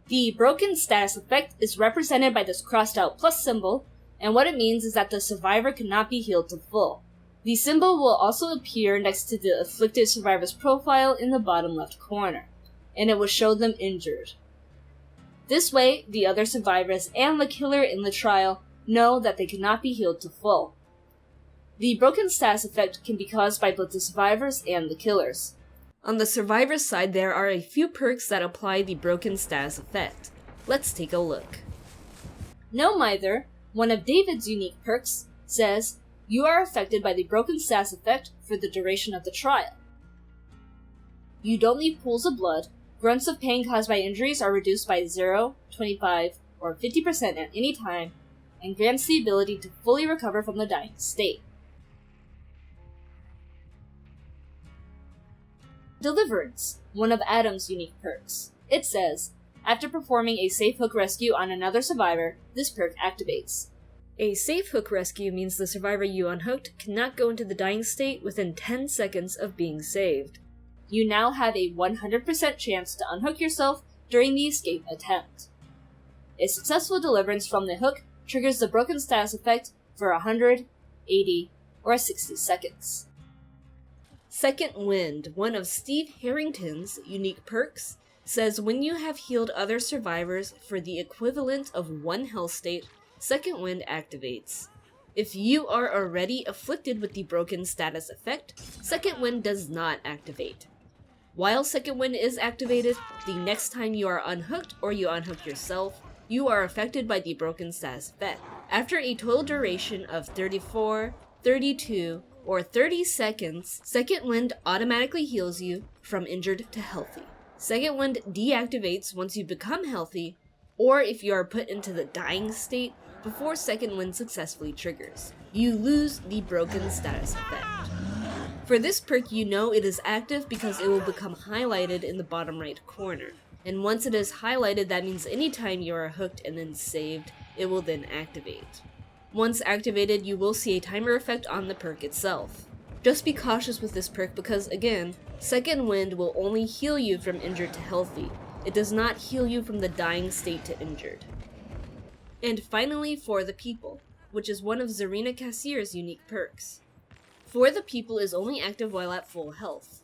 The broken status effect is represented by this crossed out plus symbol, and what it means is that the survivor cannot be healed to full. The symbol will also appear next to the afflicted survivor's profile in the bottom left corner, and it will show them injured. This way, the other survivors and the killer in the trial know that they cannot be healed to full. The broken status effect can be caused by both the survivors and the killers. On the survivor's side, there are a few perks that apply the broken status effect. Let's take a look. No Mither, one of David's unique perks, says, you are affected by the broken status effect for the duration of the trial. You don't leave pools of blood, grunts of pain caused by injuries are reduced by 0, 25, or 50% at any time, and grants the ability to fully recover from the dying state. Deliverance, one of Adam's unique perks. It says, after performing a safe hook rescue on another survivor, this perk activates. A safe hook rescue means the survivor you unhooked cannot go into the dying state within 10 seconds of being saved. You now have a 100% chance to unhook yourself during the escape attempt. A successful deliverance from the hook triggers the broken status effect for 100, 80, or 60 seconds. Second Wind, one of Steve Harrington's unique perks, says when you have healed other survivors for the equivalent of 1 health state, Second Wind activates. If you are already afflicted with the broken status effect, Second Wind does not activate. While Second Wind is activated, the next time you are unhooked or you unhook yourself, you are affected by the broken status effect. After a total duration of 34, 32, or 30 seconds, Second Wind automatically heals you from injured to healthy. Second Wind deactivates once you become healthy, or if you are put into the dying state before Second Wind successfully triggers. You lose the broken status effect. For this perk, you know it is active because it will become highlighted in the bottom right corner. And once it is highlighted, that means anytime you are hooked and then saved, it will then activate. Once activated, you will see a timer effect on the perk itself. Just be cautious with this perk because, again, Second Wind will only heal you from injured to healthy. It does not heal you from the dying state to injured. And finally, For the People, which is one of Zarina Kassir's unique perks. For the People is only active while at full health.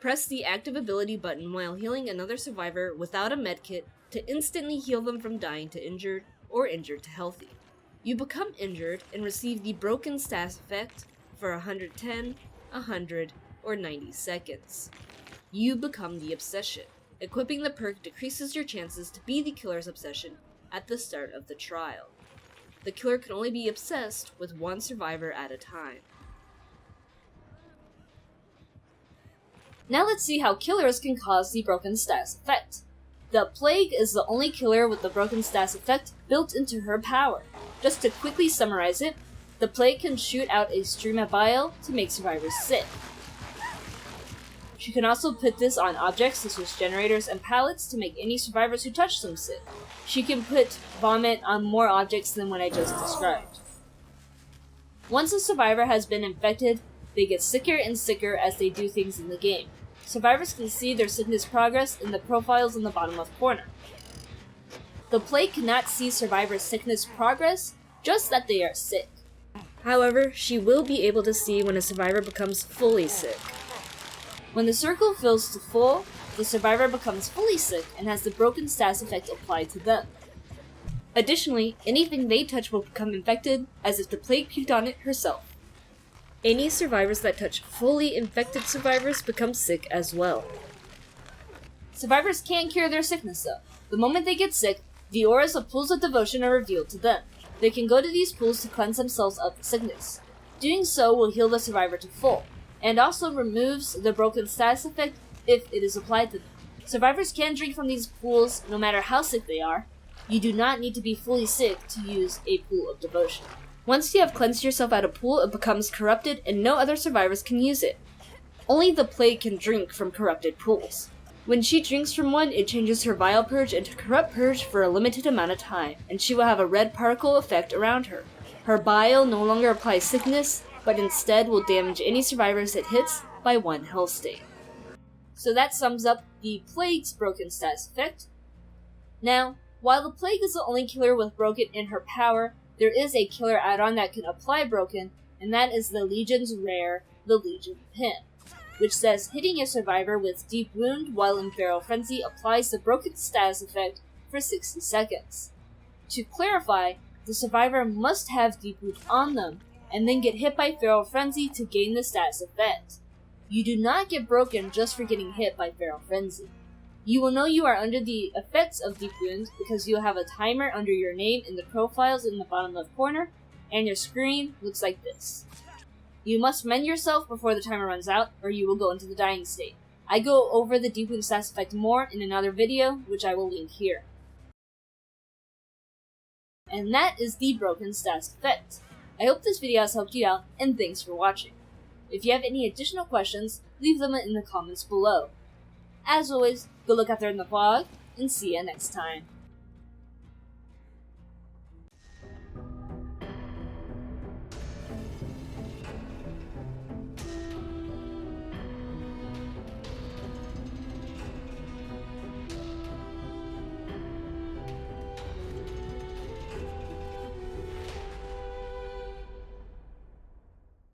Press the active ability button while healing another survivor without a medkit to instantly heal them from dying to injured or injured to healthy. You become injured and receive the broken status effect for 110, 100, or 90 seconds. You become the Obsession. Equipping the perk decreases your chances to be the killer's obsession at the start of the trial. The killer can only be obsessed with one survivor at a time. Now let's see how killers can cause the broken status effect. The Plague is the only killer with the broken status effect built into her power. Just to quickly summarize it, the Plague can shoot out a stream of bile to make survivors sick. She can also put this on objects such as generators and pallets to make any survivors who touch them sick. She can put vomit on more objects than what I just described. Once a survivor has been infected, they get sicker and sicker as they do things in the game. Survivors can see their sickness progress in the profiles in the bottom left corner. The Plague cannot see survivors' sickness progress, just that they are sick. However, she will be able to see when a survivor becomes fully sick. When the circle fills to full, the survivor becomes fully sick and has the broken status effect applied to them. Additionally, anything they touch will become infected, as if the Plague puked on it herself. Any survivors that touch fully infected survivors become sick as well. Survivors can cure their sickness though. The moment they get sick, the auras of pools of devotion are revealed to them. They can go to these pools to cleanse themselves of the sickness. Doing so will heal the survivor to full, and also removes the broken status effect if it is applied to them. Survivors can drink from these pools no matter how sick they are. You do not need to be fully sick to use a pool of devotion. Once you have cleansed yourself at a pool, it becomes corrupted and no other survivors can use it. Only the Plague can drink from corrupted pools. When she drinks from one, it changes her Vile Purge into Corrupt Purge for a limited amount of time, and she will have a red particle effect around her. Her bile no longer applies sickness, but instead will damage any survivors it hits by 1 health state. So that sums up the Plague's broken status effect. Now, while the Plague is the only killer with Broken in her power, there is a killer add-on that can apply Broken, and that is the Legion's rare, the Legion Pin, which says hitting a survivor with Deep Wound while in Feral Frenzy applies the Broken status effect for 60 seconds. To clarify, the survivor must have Deep Wound on them, and then get hit by Feral Frenzy to gain the status effect. You do not get Broken just for getting hit by Feral Frenzy. You will know you are under the effects of Deep Wound because you will have a timer under your name in the profiles in the bottom left corner, and your screen looks like this. You must mend yourself before the timer runs out, or you will go into the dying state. I go over the Deep Wound status effect more in another video, which I will link here. And that is the Broken status effect. I hope this video has helped you out, and thanks for watching. If you have any additional questions, leave them in the comments below. As always, good luck out there in the fog, and see ya next time.